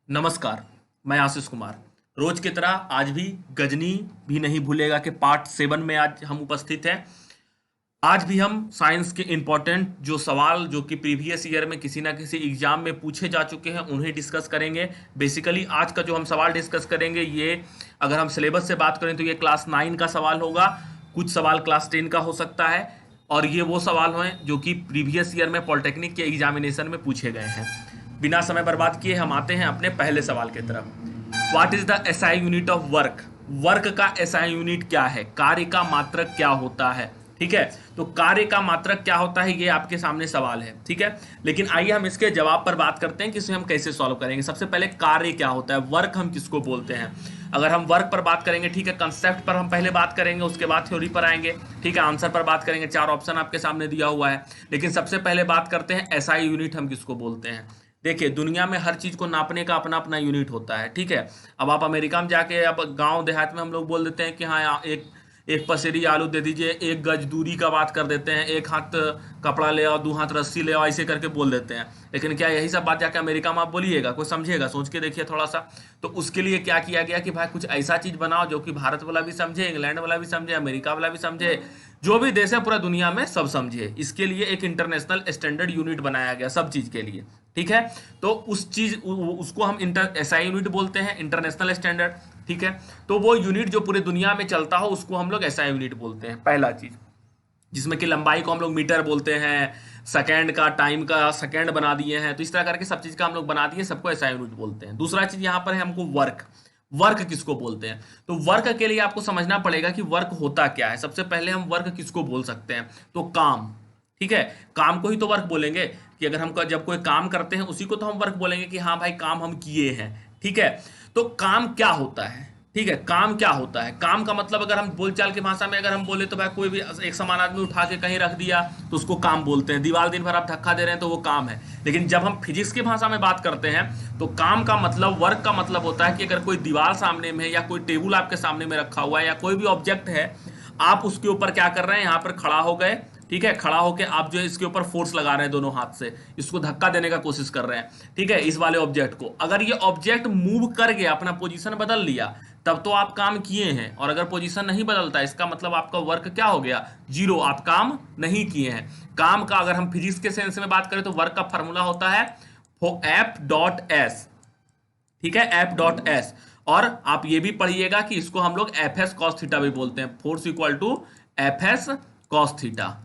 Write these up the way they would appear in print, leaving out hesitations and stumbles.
नमस्कार। मैं आशीष कुमार। रोज की तरह आज भी गजनी भी नहीं भूलेगा कि पार्ट 7 में आज हम उपस्थित हैं। आज भी हम साइंस के इम्पोर्टेंट जो सवाल जो कि प्रीवियस ईयर में किसी ना किसी एग्जाम में पूछे जा चुके हैं उन्हें डिस्कस करेंगे। बेसिकली आज का जो हम सवाल डिस्कस करेंगे ये, अगर हम सिलेबस से बात करें तो ये क्लास 9 का सवाल होगा, कुछ सवाल क्लास 10 का हो सकता है, और ये वो सवाल हैं जो कि प्रीवियस ईयर में पॉलिटेक्निक के एग्जामिनेशन में पूछे गए हैं। बिना समय बर्बाद किए हम आते हैं अपने पहले सवाल की तरफ। What is the SI unit of work? Work का एसआई यूनिट क्या है? कार्य का मात्रक क्या होता है? ठीक है, तो कार्य का मात्रक क्या होता है ये आपके सामने सवाल है। ठीक है, लेकिन आइए हम इसके जवाब पर बात करते हैं कि इसे हम कैसे सॉल्व करेंगे। सबसे पहले कार्य क्या होता है, वर्क हम किसको बोलते हैं। अगर हम वर्क पर बात करेंगे, ठीक है, कंसेप्ट पर हम पहले बात करेंगे, उसके बाद थ्योरी पर आएंगे, ठीक है, आंसर पर बात करेंगे। 4 ऑप्शन आपके सामने दिया हुआ है, लेकिन सबसे पहले बात करते हैं एसआई यूनिट हम किसको बोलते हैं। देखिए, दुनिया में हर चीज को नापने का अपना अपना यूनिट होता है। ठीक है, अब आप अमेरिका में जाके, अब गांव देहात में हम लोग बोल देते हैं कि हाँ एक एक पसेरी आलू दे दीजिए, 1 गज दूरी का बात कर देते हैं, 1 हाथ कपड़ा ले आओ, 2 हाथ रस्सी ले आओ, ऐसे करके बोल देते हैं। लेकिन क्या यही सब बात जाके अमेरिका में आप बोलिएगा? कोई समझेगा? सोच के देखिए थोड़ा सा। तो उसके लिए क्या किया गया कि भाई कुछ ऐसा चीज बनाओ जो कि भारत वाला भी समझे, इंग्लैंड वाला भी समझे, अमेरिका वाला भी समझे, जो भी देश है पूरा दुनिया में सब समझे। इसके लिए एक इंटरनेशनल स्टैंडर्ड यूनिट बनाया गया सब चीज के लिए। ठीक है, तो उस चीज उसको हम एसआई यूनिट बोलते हैं, इंटरनेशनल स्टैंडर्ड। ठीक है, तो वो यूनिट जो पूरे दुनिया में चलता हो उसको हम लोग एसआई यूनिट बोलते हैं। पहला चीज, जिसमें कि लंबाई को हम लोग मीटर बोलते हैं, सेकेंड का, टाइम का सेकेंड बना दिए हैं, तो इस तरह करके सब चीज का हम लोग बना दिए, सबको एसआई यूनिट बोलते हैं। दूसरा चीज यहाँ पर है हमको वर्क। वर्क किसको बोलते हैं? तो वर्क के लिए आपको समझना पड़ेगा कि वर्क होता क्या है। सबसे पहले हम वर्क किसको बोल सकते हैं? तो काम। ठीक है, काम को ही तो वर्क बोलेंगे, कि अगर हम जब कोई काम करते हैं उसी को तो हम वर्क बोलेंगे कि हाँ भाई काम हम किए हैं। ठीक है, तो काम क्या होता है? ठीक है, काम क्या होता है? काम का मतलब अगर हम बोलचाल की भाषा में अगर हम बोले तो भाई कोई भी एक समान आदमी उठा के कहीं रख दिया तो उसको काम बोलते हैं। दीवार दिन भर आप धक्का दे रहे हैं तो वो काम है। लेकिन जब हम फिजिक्स की भाषा में बात करते हैं तो काम का मतलब, वर्क का मतलब होता है कि अगर कोई दीवार सामने में है या कोई टेबल आपके सामने में रखा हुआ है या कोई भी ऑब्जेक्ट है, आप उसके ऊपर क्या कर रहे हैं, यहाँ पर खड़ा हो गए। ठीक है, खड़ा होके आप जो है इसके ऊपर फोर्स लगा रहे हैं दोनों हाथ से, इसको धक्का देने का कोशिश कर रहे हैं। ठीक है, इस वाले ऑब्जेक्ट को अगर ये ऑब्जेक्ट मूव कर गया, अपना पोजीशन बदल लिया, तब तो आप काम किए हैं। और अगर पोजीशन नहीं बदलता, इसका मतलब आपका वर्क क्या हो गया? जीरो, आप काम नहीं किए हैं। काम का अगर हम फिजिक्स के सेंस में बात करें तो वर्क का फॉर्मूला होता है एफ डॉट एस। ठीक है, एफ डॉट एस। और आप ये भी पढ़िएगा कि इसको हम लोग एफ एस कॉस थीटा भी बोलते हैं। Force equal to F S cos theta.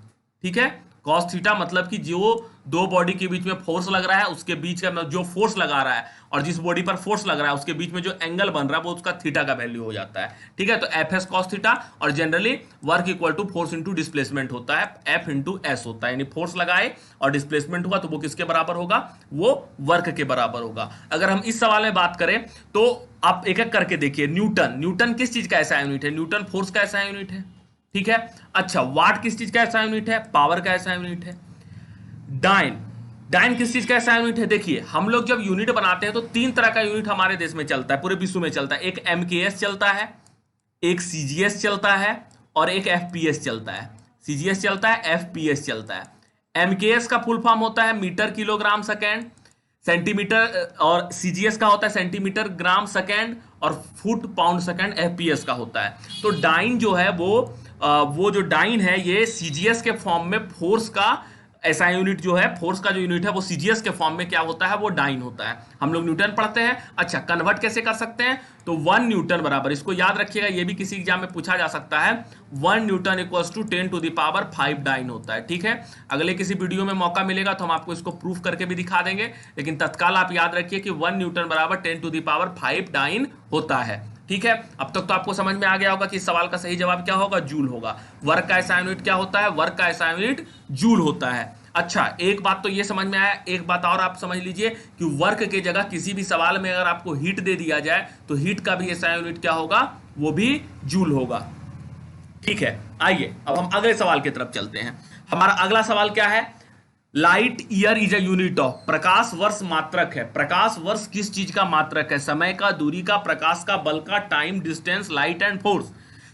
ठीक है, कॉस थीटा मतलब कि जो दो बॉडी के बीच में फोर्स लग रहा है उसके बीच का जो फोर्स लगा रहा है और जिस बॉडी पर फोर्स लग रहा है उसके बीच में जो एंगल बन रहा है वो उसका थीटा का वैल्यू हो जाता है। ठीक है, तो एफ एस कॉस थीटा, और generally work equal to force into displacement होता है, एफ इंटू एस होता है। यानी फोर्स लगाए और डिस्प्लेसमेंट हुआ तो वो किसके बराबर होगा? वो वर्क के बराबर होगा। अगर हम इस सवाल में बात करें तो आप एक एक करके देखिए। न्यूटन, न्यूटन किस चीज का ऐसा यूनिट है? न्यूटन फोर्स का ऐसा यूनिट है। ठीक है, अच्छा, वाट किस चीज का ऐसा यूनिट है? पावर का ऐसा यूनिट है। डाइन, डाइन किस चीज का ऐसा यूनिट है? देखिए, हम लोग जब यूनिट बनाते हैं तो 3 तरह का यूनिट हमारे देश में चलता है, पूरे विश्व में चलता है। एक एमकेएस चलता है, एक सीजीएस चलता है, और एक एफपीएस चलता है। सीजीएस चलता है, एफपीएस चलता है। एमकेएस का फुल फॉर्म होता है मीटर किलोग्राम सेकेंड सेंटीमीटर, और सीजीएस का होता है सेंटीमीटर ग्राम सेकेंड, और फुट पाउंड सेकेंड एफपीएस का होता है। तो डाइन जो है वो जो डाइन है ये सीजीएस के फॉर्म में फोर्स का ऐसा यूनिट जो है, फोर्स का जो यूनिट है वो सीजीएस के फॉर्म में क्या होता है? वो डाइन होता है। हम लोग न्यूटन पढ़ते हैं। अच्छा, कन्वर्ट कैसे कर सकते हैं? तो 1 न्यूटन बराबर, इसको याद रखिएगा, ये भी किसी एग्जाम में पूछा जा सकता है, 1 newton equals to 10 to the power 5 dyne होता है। ठीक है, अगले किसी वीडियो में मौका मिलेगा तो हम आपको इसको प्रूफ करके भी दिखा देंगे, लेकिन तत्काल आप याद रखिए कि 1 न्यूटन बराबर 10 टू द पावर 5 डाइन होता है। ठीक है, अब तक तो आपको समझ में आ गया होगा कि इस सवाल का सही जवाब क्या होगा? जूल होगा। वर्क का ऐसा यूनिट क्या होता है? वर्क का ऐसा यूनिट जूल होता है। अच्छा, एक बात तो ये समझ में आया, एक बात और आप समझ लीजिए कि वर्क के जगह किसी भी सवाल में अगर आपको हीट दे दिया जाए तो हीट का भी ऐसा यूनिट क्या होगा? वो भी जूल होगा। ठीक है, आइए अब हम अगले सवाल की तरफ चलते हैं। हमारा अगला सवाल क्या है? Light year is a unit of, प्रकाश वर्ष मात्रक है। प्रकाश वर्ष किस चीज का मात्रक है? समय का, दूरी का, प्रकाश का, बल का, time, distance, light and force.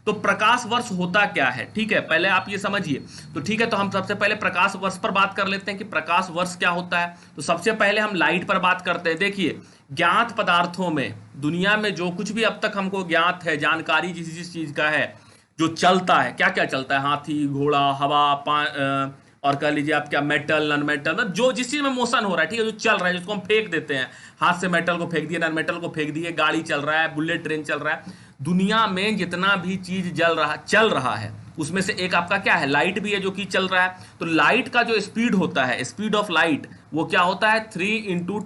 तो प्रकाश वर्ष होता क्या है, ठीक है, पहले आप ये समझिए। तो ठीक है, तो हम सबसे पहले प्रकाश वर्ष पर बात कर लेते हैं कि प्रकाश वर्ष क्या होता है। तो सबसे पहले हम लाइट पर बात करते हैं। देखिए, ज्ञात पदार्थों में दुनिया में जो कुछ भी अब तक हमको ज्ञात है, जानकारी जिस जिस चीज का है, जो चलता है, क्या क्या चलता है, हाथी, घोड़ा, हवा, और कह लीजिए आप क्या, मेटल, नॉन मेटल, मतलब जो जिस चीज में मोशन हो रहा है, ठीक है, जो चल रहा है, जिसको हम फेंक देते हैं, हाथ से मेटल को फेंक दिए, नॉन मेटल को फेंक दिए, गाड़ी चल रहा है, बुलेट ट्रेन चल रहा है, दुनिया में जितना भी चीज चल रहा है, उसमें से एक आपका क्या है, लाइट भी है जो कि चल रहा है। तो लाइट का जो स्पीड होता है, स्पीड ऑफ लाइट, वो क्या होता है, 3 ×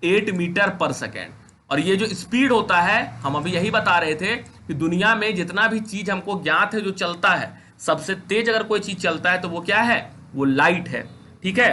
10⁸ मीटर पर सेकेंड। और ये जो स्पीड होता है, हम अभी यही बता रहे थे कि दुनिया में जितना भी चीज हमको ज्ञात है जो चलता है, सबसे तेज अगर कोई चीज चलता है तो वो क्या है, वो लाइट है, ठीक है।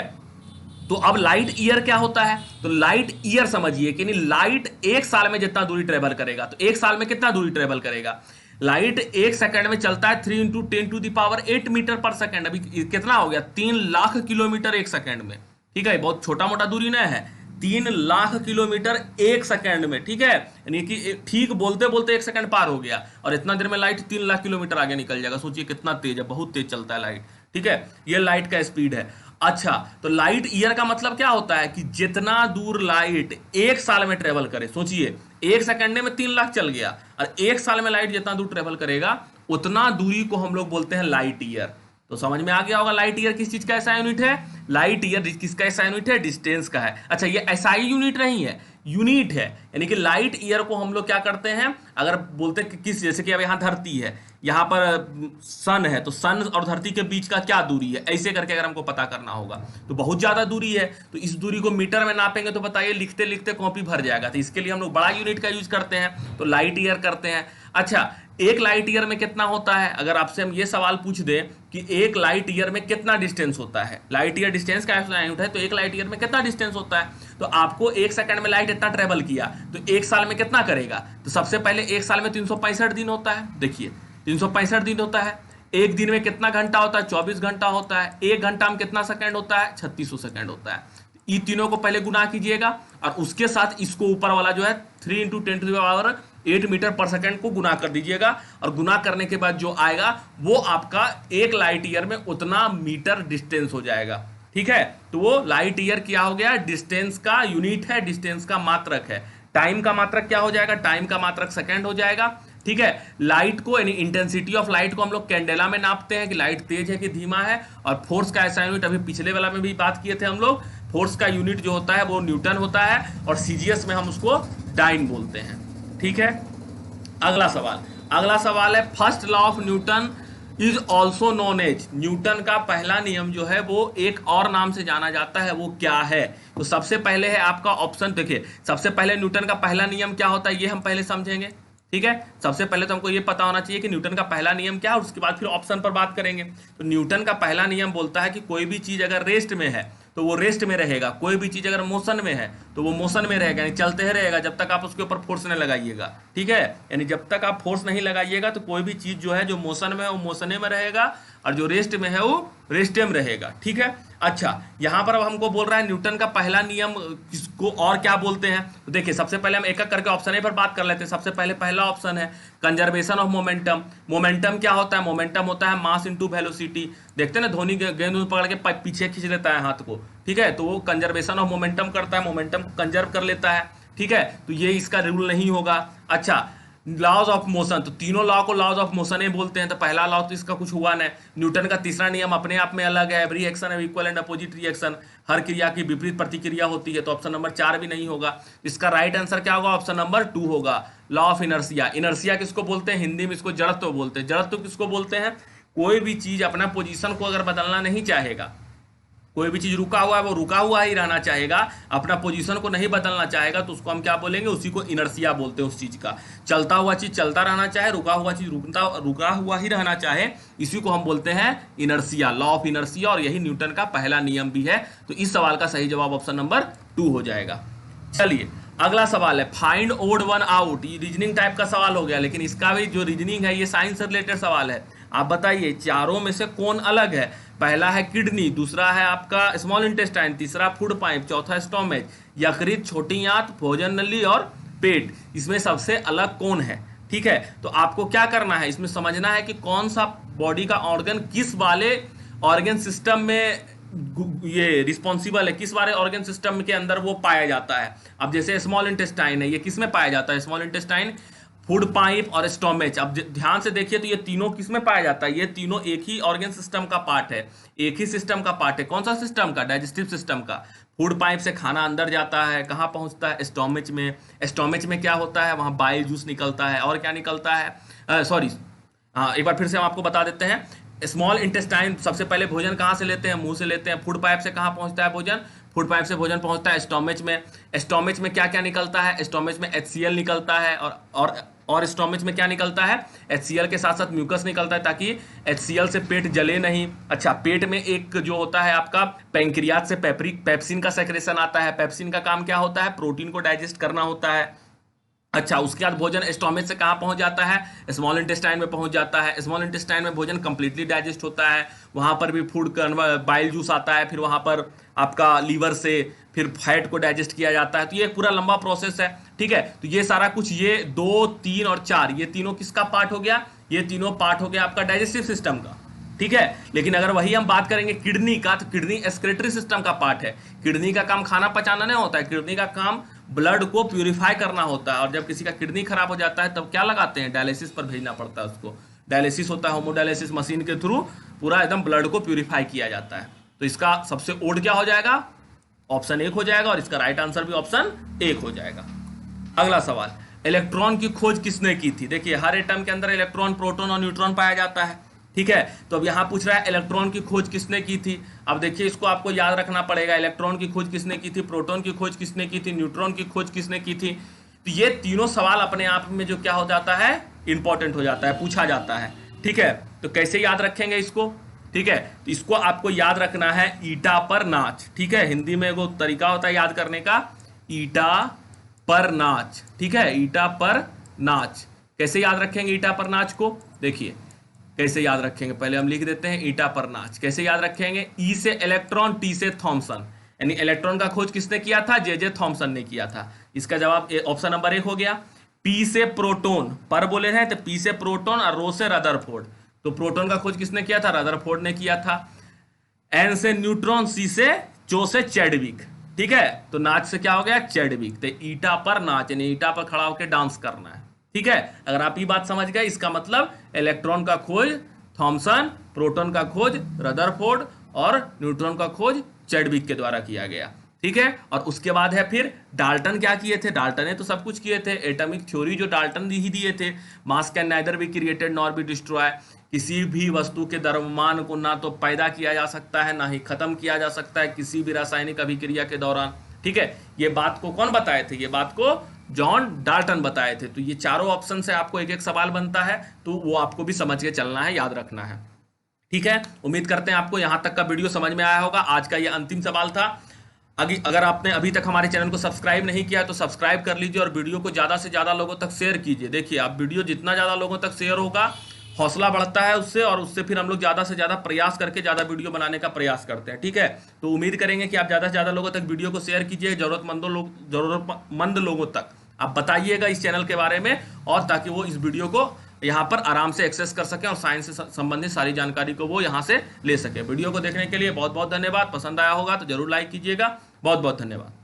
तो अब लाइट ईयर क्या होता है, तो लाइट ईयर समझिए कि नहीं, लाइट एक साल में जितना दूरी ट्रेवल करेगा, तो एक साल में कितना दूरी ट्रेवल करेगा, लाइट एक सेकंड में चलता है 3 × 10⁸ मीटर पर सेकंड। अभी कितना हो गया, 3 लाख किलोमीटर एक सेकंड में, ठीक है, बहुत छोटा मोटा दूरी नहीं है, 3 लाख किलोमीटर एक सेकंड में, ठीक है, यानी कि ठीक बोलते बोलते एक सेकंड पार हो गया, और इतना देर में लाइट 3 लाख किलोमीटर आगे निकल जाएगा। सोचिए कितना तेज है, बहुत तेज चलता है लाइट, ठीक है, ये लाइट का स्पीड है। अच्छा, तो लाइट ईयर का मतलब क्या होता है कि जितना दूर लाइट एक साल में ट्रेवल करे, सोचिए एक सेकंड में 3 लाख चल गया, और एक साल में लाइट जितना दूर ट्रेवल करेगा उतना दूरी को हम लोग बोलते हैं लाइट ईयर। तो समझ में आ गया होगा लाइट ईयर किस चीज का ऐसा यूनिट है, लाइट ईयर किसका ऐसा यूनिट है, डिस्टेंस का है। अच्छा, ये ऐसा ही यूनिट नहीं है, यूनिट है, यानी कि लाइट ईयर को हम लोग क्या करते हैं, अगर बोलते हैं कि किस, जैसे कि अब यहाँ धरती है, यहाँ पर सन है, तो सन और धरती के बीच का क्या दूरी है, ऐसे करके अगर हमको पता करना होगा तो बहुत ज्यादा दूरी है, तो इस दूरी को मीटर में नापेंगे तो बताइए लिखते लिखते कॉपी भर जाएगा। तो इसके लिए हम लोग बड़ा यूनिट का यूज करते हैं, तो लाइट ईयर करते हैं। अच्छा, एक लाइट ईयर में कितना होता है, अगर आपसे हम ये सवाल पूछ दें कि एक लाइट ईयर में कितना डिस्टेंस होता है, लाइट ईयर डिस्टेंस का यूनिट है, तो एक लाइट ईयर में कितना डिस्टेंस होता है, तो आपको एक सेकंड में लाइट इतना ट्रेवल किया तो एक साल में कितना करेगा, तो सबसे पहले एक साल में 365 दिन होता है। देखिए 365 दिन होता है, एक दिन में कितना घंटा होता है, 24 घंटा होता है, एक घंटा में कितना सेकंड होता है, 3600 सेकंड होता है। इन तीनों को पहले गुना कीजिएगा, और उसके साथ इसको ऊपर वाला जो है 3 × 10⁸ मीटर पर सेकंड को गुना कर दीजिएगा, और गुना करने के बाद जो आएगा वो आपका एक लाइट ईयर में उतना मीटर डिस्टेंस हो जाएगा, ठीक है। तो वो लाइट ईयर क्या हो गया, डिस्टेंस का यूनिट है, डिस्टेंस का मात्रक है। टाइम का मात्रक क्या हो जाएगा, टाइम का मात्रक सेकंड हो जाएगा, ठीक है। लाइट को यानी इंटेंसिटी ऑफ लाइट को हम लोग कैंडेला में नापते हैं कि लाइट तेज है कि धीमा है। और फोर्स का ऐसा यूनिट अभी पिछले वाला में भी बात किए थे हम लोग, फोर्स का यूनिट जो होता है वो न्यूटन होता है, और सीजीएस में हम उसको डाइन बोलते हैं, ठीक है। अगला सवाल है, first law of Newton is also known as, Newton का पहला नियम जो है वो एक और नाम से जाना जाता है, वो क्या है। तो सबसे पहले है आपका ऑप्शन, देखिए सबसे पहले न्यूटन का पहला नियम क्या होता है ये हम पहले समझेंगे, ठीक है। सबसे पहले तो हमको ये पता होना चाहिए कि न्यूटन का पहला नियम क्या है, और उसके बाद फिर ऑप्शन पर बात करेंगे। तो न्यूटन का पहला नियम बोलता है कि कोई भी चीज अगर रेस्ट में है तो वो रेस्ट में रहेगा, कोई भी चीज अगर मोशन में है तो वो मोशन में रहेगा, यानी चलते ही रहेगा जब तक आप उसके ऊपर फोर्स नहीं लगाइएगा, ठीक है। यानी जब तक आप फोर्स नहीं लगाइएगा तो कोई भी चीज जो है जो मोशन में है वो मोशने में रहेगा, और जो रेस्ट में है वो रेस्ट में रहेगा, ठीक है। अच्छा, यहां पर अब हमको बोल रहा है न्यूटन का पहला नियम किसको और क्या बोलते हैं, तो देखिए सबसे पहले हम एक एक करके ऑप्शन ए पर बात कर लेते हैं। सबसे पहले पहला ऑप्शन है कंजर्वेशन ऑफ मोमेंटम। मोमेंटम क्या होता है, मोमेंटम होता है मास इनटू वेलोसिटी। देखते हैं ना धोनी गेंद पकड़ के पीछे खींच लेता है हाथ को, ठीक है, तो वो कंजर्वेशन ऑफ मोमेंटम करता है, मोमेंटम को कंजर्व कर लेता है, ठीक है। तो ये इसका रूल नहीं होगा। अच्छा, लॉज ऑफ मोशन, तो तीनों लॉ को लॉज ऑफ मोशन ही बोलते हैं, तो पहला लॉ तो इसका कुछ हुआ नहीं। न्यूटन का तीसरा नियम अपने आप में अलग है, एवरी एक्शन है इक्वल एंड अपोजिट रिएक्शन, हर क्रिया की विपरीत प्रतिक्रिया होती है, तो ऑप्शन नंबर 4 भी नहीं होगा। इसका राइट आंसर क्या होगा, ऑप्शन नंबर 2 होगा, लॉ ऑफ इनर्शिया। इनर्शिया किसको बोलते हैं, हिंदी में इसको जड़त्व बोलते हैं। जड़त्व किसको बोलते हैं, कोई भी चीज अपना पोजीशन को अगर बदलना नहीं चाहेगा, कोई भी चीज रुका हुआ है वो रुका हुआ ही रहना चाहेगा, अपना पोजीशन को नहीं बदलना चाहेगा, तो उसको हम क्या बोलेंगे, उसी को इनर्शिया बोलते हैं उस चीज का। चलता हुआ चीज चलता रहना चाहे, रुका हुआ चीज रुका हुआ ही रहना चाहे, इसी को हम बोलते हैं इनर्शिया, लॉ ऑफ इनर्शिया, और यही न्यूटन का पहला नियम भी है। तो इस सवाल का सही जवाब ऑप्शन नंबर 2 हो जाएगा। चलिए अगला सवाल है, फाइंड ओड वन आउट। ये रीजनिंग टाइप का सवाल हो गया, लेकिन इसका भी जो रीजनिंग है ये साइंस से रिलेटेड सवाल है। आप बताइए चारों में से कौन अलग है। पहला है किडनी, दूसरा है आपका स्मॉल इंटेस्टाइन, तीसरा फूड पाइप, चौथा स्टोमेच, यकृत, छोटी आंत, भोजन नली और पेट। इसमें सबसे अलग कौन है, ठीक है, तो आपको क्या करना है, इसमें समझना है कि कौन सा बॉडी का ऑर्गन किस वाले ऑर्गन सिस्टम में ये रिस्पॉन्सिबल है, किस वाले ऑर्गन सिस्टम के अंदर वो पाया जाता है। अब जैसे स्मॉल इंटेस्टाइन है, ये किस में पाया जाता है, स्मॉल इंटेस्टाइन, फूड पाइप और स्टोमेच। अब ध्यान से देखिए तो ये तीनों किस में पाया जाता है, ये तीनों एक ही ऑर्गन सिस्टम का पार्ट है, एक ही सिस्टम का पार्ट है। कौन सा सिस्टम का, डाइजेस्टिव सिस्टम का। फूड पाइप से खाना अंदर जाता है, कहाँ पहुंचता है, स्टोमेच में। स्टोमेच में क्या होता है, वहां बाइल जूस निकलता है, और क्या निकलता है, सॉरी हाँ एक बार फिर से हम आपको बता देते हैं। स्मॉल इंटेस्टाइन सबसे पहले भोजन कहाँ से लेते हैं, मुंह से लेते हैं। फूड पाइप से कहाँ पहुंचता है भोजन, फूड पाइप से भोजन पहुंचता है स्टोमेच में। स्टोमेच में क्या क्या निकलता है, स्टोमेच में HCl निकलता है, और स्टोमेच में क्या निकलता है, HCl के साथ साथ म्यूकस निकलता है, ताकि HCl से पेट जले नहीं। अच्छा, पेट में एक जो होता है आपका पैंक्रियाज से पेप्सिन का सेक्रेशन आता है। पेप्सिन का काम क्या होता है, प्रोटीन को डाइजेस्ट करना होता है। अच्छा, उसके बाद भोजन स्टोमेच से कहाँ पहुंच जाता है, स्मॉल इंटेस्टाइन में पहुंच जाता है। स्मॉल इंटेस्टाइन में भोजन कंप्लीटली डाइजेस्ट होता है, वहां पर भी फूड बाइल जूस आता है, फिर वहां पर आपका लीवर से फिर फैट को डाइजेस्ट किया जाता है। तो ये एक पूरा लंबा प्रोसेस है, ठीक है। तो ये सारा कुछ, ये 2, 3 और 4, ये तीनों किसका पार्ट हो गया, ये तीनों पार्ट हो गया आपका डाइजेस्टिव सिस्टम का, ठीक है। लेकिन अगर वही हम बात करेंगे किडनी का, तो किडनी एक्सक्रीटरी सिस्टम का पार्ट है। किडनी का काम खाना पचाना नहीं होता है, किडनी का काम ब्लड को प्यूरिफाई करना होता है। और जब किसी का किडनी खराब हो जाता है तब क्या लगाते हैं, डायलिसिस पर भेजना पड़ता है उसको। डायलिसिस होता है, होमोडायलिसिस मशीन के थ्रू पूरा एकदम ब्लड को प्यूरिफाई किया जाता है। तो इसका सबसे ओड क्या हो जाएगा, ऑप्शन 1 हो जाएगा, और इसका राइट आंसर भी ऑप्शन 1 हो जाएगा। अगला सवाल, इलेक्ट्रॉन की खोज किसने की थी। देखिए हर एटम के अंदर इलेक्ट्रॉन, प्रोटॉन और न्यूट्रॉन पाया जाता है, ठीक है। तो अब यहां पूछ रहा है इलेक्ट्रॉन की खोज किसने की थी। अब देखिए इसको आपको याद रखना पड़ेगा, इलेक्ट्रॉन की खोज किसने की थी, प्रोटॉन की खोज किसने की थी, न्यूट्रॉन की खोज किसने की थी। तो ये तीनों सवाल अपने आप में जो क्या हो जाता है, इंपॉर्टेंट हो जाता है, पूछा जाता है, ठीक है। तो कैसे याद रखेंगे इसको, ठीक है। तो इसको आपको याद रखना है ईटा पर नाच, ठीक है। हिंदी में वो तरीका होता है याद करने का, ईटा पर नाच, ठीक है। ईटा पर नाच कैसे याद रखेंगे, ईटा पर नाच को देखिए कैसे याद रखेंगे। पहले हम लिख देते हैं ईटा पर नाच कैसे याद रखेंगे। ई से इलेक्ट्रॉन, टी से थॉमसन, यानी इलेक्ट्रॉन का खोज किसने किया था, जे थॉमसन ने किया था। इसका जवाब ऑप्शन नंबर 1 हो गया। पी से प्रोटोन, पर बोले हैं तो पी से प्रोटोन और रो से रदरफोर्ड, तो प्रोटोन का खोज किसने किया था, रदरफोर्ड ने किया था। एन से न्यूट्रॉन, सी से चो से चैडविक, ठीक है। तो नाच से क्या हो गया, चैडविक। तो ईटा पर नाच यानी ईटा पर खड़ा होकर डांस करना है, ठीक है। अगर आप ये बात समझ गए, इसका मतलब इलेक्ट्रॉन का खोज थॉमसन, प्रोटॉन का खोज रदरफोर्ड और न्यूट्रॉन का खोज चैडविक के द्वारा किया गया, ठीक है। और उसके बाद है फिर डाल्टन क्या किए थे, डाल्टन ने तो सब कुछ किए थे। एटॉमिक थ्योरी जो डाल्टन ही दिए थे, मास can neither be created nor be destroy, किसी भी वस्तु के द्रव्यमान को ना तो पैदा किया जा सकता है ना ही खत्म किया जा सकता है किसी भी रासायनिक अभिक्रिया के दौरान, ठीक है। ये बात को कौन बताए थे, ये बात को जॉन डाल्टन बताए थे। तो ये चारों ऑप्शन से आपको एक एक सवाल बनता है, तो वो आपको भी समझ के चलना है, याद रखना है, ठीक है। उम्मीद करते हैं आपको यहां तक का वीडियो समझ में आया होगा। आज का ये अंतिम सवाल था। अगर आपने अभी तक हमारे चैनल को सब्सक्राइब नहीं किया तो सब्सक्राइब कर लीजिए और वीडियो को ज़्यादा से ज़्यादा लोगों तक शेयर कीजिए। देखिए आप वीडियो जितना ज़्यादा लोगों तक शेयर होगा, हौसला बढ़ता है उससे, और उससे फिर हम लोग ज़्यादा से ज़्यादा प्रयास करके ज़्यादा वीडियो बनाने का प्रयास करते हैं, ठीक है। तो उम्मीद करेंगे कि आप ज़्यादा से ज़्यादा लोगों तक वीडियो को शेयर कीजिए, ज़रूरतमंद लोगों तक आप बताइएगा इस चैनल के बारे में, और ताकि वो इस वीडियो को यहाँ पर आराम से एक्सेस कर सकें और साइंस से संबंधित सारी जानकारी को वो यहाँ से ले सके। वीडियो को देखने के लिए बहुत बहुत धन्यवाद। पसंद आया होगा तो जरूर लाइक कीजिएगा। बहुत बहुत धन्यवाद।